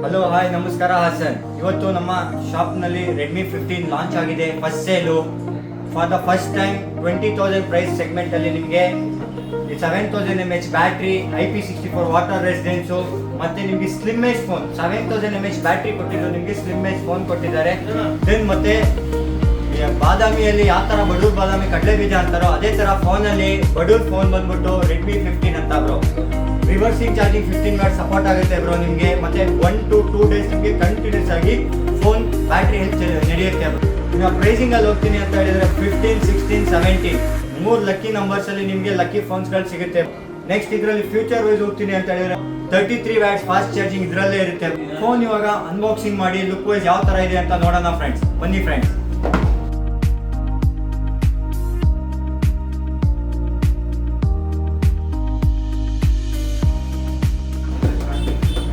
Hello hi ನಮಸ್ಕಾರ ಹಾಸನ್. ಇವತ್ತು ನಮ್ಮ ಶಾಪ್ನಲ್ಲಿ ರೆಡ್ಮಿ 15 ಲಾಂಚ್ ಆಗಿದೆ. First sale for the first time 20,000 price ಸೆಗ್ಮೆಂಟಲ್ಲಿ ನಿಮಗೆ 7000 mAh battery, IP64 water resistance ಮತ್ತೆ ನಿಮಗೆ slim edge phone 7000 mAh battery ಕೊಟ್ಟಿದ್ದು ನಿಮಗೆ ಸ್ಲಿಮ್ ಏಜ್ ಫೋನ್ ಕೊಟ್ಟಿದ್ದಾರೆ. ದೆನ್ ಮತ್ತೆ ಬಾದಾಮಿಯಲ್ಲಿ ಯಾವ ಥರ ಬಡೂರ್ ಬಾದಾಮಿ ಕಡಲೆ ಬೀಜ ಅಂತಾರೋ ಅದೇ ಥರ ಫೋನಲ್ಲಿ ಬಡೂರ್ ಫೋನ್ ಬಂದ್ಬಿಟ್ಟು ರೆಡ್ಮಿ 15 ಅಂತ bro. Reversing charging 15 what support ಆಗುತ್ತೆ ಬ್ರೋ ನಿಮಗೆ. ಮತ್ತೆ 1 to 2 ಡೇಸ್ ನಿಮಗೆ ಕಂಟಿನ್ಯೂಸ್ ಆಗಿ ಫೋನ್ ಬ್ಯಾಟ್ರಿ ಹೆಲ್ತ್ ನಡೆಯುತ್ತೆ ಬ್ರೋ. ನೀವು ಪ್ರೈಸಿಂಗ್ ಅಲ್ಲಿ ಹೋಗ್ತೀನಿ ಅಂತ ಹೇಳಿದ್ರೆ 15, 16, 17 ಮೂರು ಲಕ್ಕಿ ನಂಬರ್ಸ್ ಅಲ್ಲಿ ನಿಮಗೆ ಲಕ್ಕಿ ಫೋನ್ಸ್ಗಳು ಸಿಗುತ್ತೆ. ನೆಕ್ಸ್ಟ್ ಇದರಲ್ಲಿ ಫ್ಯೂಚರ್ ವೈಸ್ ಹೋಗ್ತೀನಿ ಅಂತ ಹೇಳಿದ್ರೆ 33 ವ್ಯಾಟ್ಸ್ ಫಾಸ್ಟ್ ಚಾರ್ಜಿಂಗ್ ಇದರಲ್ಲೇ ಇರುತ್ತೆ. ಫೋನ್ ಇವಾಗ ಅನ್ಬಾಕ್ಸಿಂಗ್ ಮಾಡಿ ಲುಕ್ ವೈಸ್ ಯಾವ ತರ ಇದೆ ಅಂತ ನೋಡೋಣ ಫ್ರೆಂಡ್ಸ್. ಬನ್ನಿ ಫ್ರೆಂಡ್ಸ್.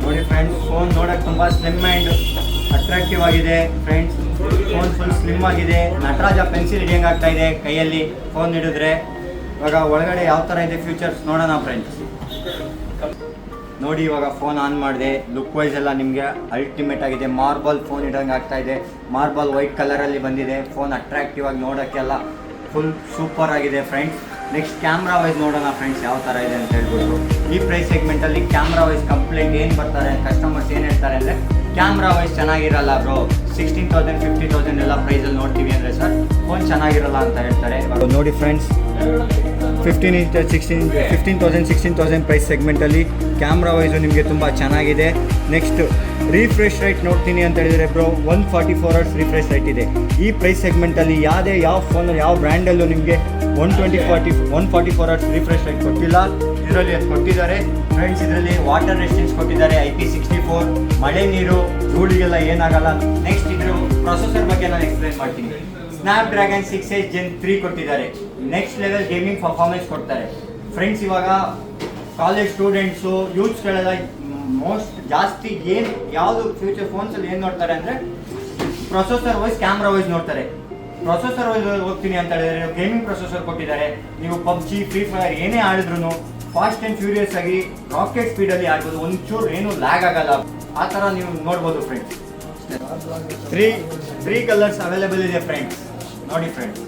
ನೋಡಿ ಫ್ರೆಂಡ್ಸ್, ಫೋನ್ ನೋಡಕ್ಕೆ ತುಂಬ ಸ್ಲಿಮ್ ಆ್ಯಂಡ್ ಅಟ್ರಾಕ್ಟಿವ್ ಆಗಿದೆ ಫ್ರೆಂಡ್ಸ್. ಫೋನ್ ಫುಲ್ ಸ್ಲಿಮ್ ಆಗಿದೆ. ನಟರಾಜ ಪೆನ್ಸಿಲ್ ಹಿಡಿಯಂಗೆ ಆಗ್ತಾ ಇದೆ ಕೈಯಲ್ಲಿ ಫೋನ್ ಹಿಡಿದ್ರೆ. ಇವಾಗ ಒಳಗಡೆ ಯಾವ ಥರ ಇದೆ ಫ್ಯೂಚರ್ಸ್ ನೋಡೋಣ ಫ್ರೆಂಡ್ಸ್. ನೋಡಿ ಇವಾಗ ಫೋನ್ ಆನ್ ಮಾಡಿದೆ. ಲುಕ್ ವೈಸ್ ಎಲ್ಲ ನಿಮಗೆ ಅಲ್ಟಿಮೇಟ್ ಆಗಿದೆ. ಮಾರ್ಬಲ್ ಫೋನ್ ಇಡೋಂಗೆ ಆಗ್ತಾ ಇದೆ. ಮಾರ್ಬಲ್ ವೈಟ್ ಕಲರಲ್ಲಿ ಬಂದಿದೆ. ಫೋನ್ ಅಟ್ರಾಕ್ಟಿವ್ ಆಗಿ ನೋಡೋಕ್ಕೆಲ್ಲ ಫುಲ್ ಸೂಪರ್ ಆಗಿದೆ ಫ್ರೆಂಡ್ಸ್. ನೆಕ್ಸ್ಟ್ ಕ್ಯಾಮ್ರಾ ವೈಸ್ ನೋಡೋಣ ಫ್ರೆಂಡ್ಸ್ ಯಾವ ಥರ ಇದೆ ಅಂತ ಹೇಳ್ಬಿಟ್ಟು. ಈ ಪ್ರೈಸ್ ಸೆಗ್ಮೆಂಟಲ್ಲಿ ಕ್ಯಾಮ್ರಾ ವೈಸ್ ಕಂಪ್ಲೇಂಟ್ ಏನು ಬರ್ತಾರೆ, ಕಸ್ಟಮರ್ಸ್ ಏನು ಹೇಳ್ತಾರೆ ಅಂದರೆ ಕ್ಯಾಮ್ರಾ ವೈಸ್ ಚೆನ್ನಾಗಿರಲ್ಲ ಬ್ರೋ, 16,000 50,000 ಎಲ್ಲ ಪ್ರೈಸಲ್ಲಿ ನೋಡ್ತೀವಿ ಅಂದರೆ ಸರ್ ಫೋನ್ ಚೆನ್ನಾಗಿರಲ್ಲ ಅಂತ ಹೇಳ್ತಾರೆ. ನೋಡಿ ಫ್ರೆಂಡ್ಸ್, 15,000 16,000 ಪ್ರೈಸ್ ಸೆಗ್ಮೆಂಟಲ್ಲಿ ಕ್ಯಾಮ್ರಾ ವೈಸು ನಿಮಗೆ ತುಂಬ ಚೆನ್ನಾಗಿದೆ. ನೆಕ್ಸ್ಟ್ ರಿಫ್ರೆಶ್ ರೇಟ್ ನೋಡ್ತೀನಿ ಅಂತ ಹೇಳಿದರೆ ಬ್ರೋ 144 Hz ರಿಫ್ರೆಶ್ ರೇಟ್ ಇದೆ. ಈ ಪ್ರೈಸ್ ಸೆಗ್ಮೆಂಟಲ್ಲಿ ಯಾವ ಫೋನ್ ಯಾವ ಬ್ರ್ಯಾಂಡಲ್ಲೂ ನಿಮಗೆ 144 Hz ರಿಫ್ರೆಶ್ ರೇಟ್ ಕೊಟ್ಟಿಲ್ಲ. ಇದರಲ್ಲಿ ಅದು ಕೊಟ್ಟಿದ್ದಾರೆ ಫ್ರೆಂಡ್ಸ್. ಇದರಲ್ಲಿ ವಾಟರ್ ರೆಸಿಸ್ಟೆನ್ಸ್ ಕೊಟ್ಟಿದ್ದಾರೆ, IP64, ಮಳೆ ನೀರು ಧೂಳಿಗೆಲ್ಲ ಏನಾಗಲ್ಲ. ನೆಕ್ಸ್ಟ್ ಇದ್ರ ಪ್ರೊಸೆಸರ್ ಬಗ್ಗೆ ನಾನು ಎಕ್ಸ್ಪ್ಲೈನ್ ಮಾಡ್ತೀನಿ. ಸ್ನ್ಯಾಪ್ಡ್ರ್ಯಾಗನ್ 6H Gen 3 ಕೊಟ್ಟಿದ್ದಾರೆ. ನೆಕ್ಸ್ಟ್ ಲೆವೆಲ್ ಗೇಮಿಂಗ್ ಪರ್ಫಾರ್ಮೆನ್ಸ್ ಕೊಡ್ತಾರೆ ಫ್ರೆಂಡ್ಸ್. ಇವಾಗ ಕಾಲೇಜ್ ಸ್ಟೂಡೆಂಟ್ಸು ಯೂತ್ಸ್ಗಳೆಲ್ಲ ಮೋಸ್ಟ್ ಜಾಸ್ತಿ ಏನು ಯಾವುದು ಫ್ಯೂಚರ್ ಫೋನ್ಸಲ್ಲಿ ಏನು ನೋಡ್ತಾರೆ ಅಂದರೆ ಪ್ರೊಸೆಸರ್ ವೈಸ್ ಕ್ಯಾಮ್ರಾ ವೈಸ್ ನೋಡ್ತಾರೆ. ಪ್ರೊಸೆಸರ್ ವೈಸ್ ಹೋಗ್ತೀನಿ ಅಂತ ಹೇಳಿದ್ರೆ ಗೇಮಿಂಗ್ ಪ್ರೊಸೆಸರ್ ಕೊಟ್ಟಿದ್ದಾರೆ. ನೀವು ಪಬ್ಜಿ, ಫ್ರೀ ಫೈರ್ ಏನೇ ಆಡಿದ್ರು ಫಾಸ್ಟ್ ಆ್ಯಂಡ್ ಫ್ಯೂರಿಯಸ್ ಆಗಿ ರಾಕೆಟ್ ಸ್ಪೀಡಲ್ಲಿ ಆಡ್ಬೋದು. ಒಂಚೂರು ಏನು ಲ್ಯಾಗ್ ಆಗಲ್ಲ. ಆ ಥರ ನೀವು ನೋಡ್ಬೋದು ಫ್ರೆಂಡ್ಸ್. ತ್ರೀ ಕಲರ್ಸ್ ಅವೈಲೇಬಲ್ ಇದೆ ಫ್ರೆಂಡ್ಸ್. ನೋಡಿ ಫ್ರೆಂಡ್ಸ್.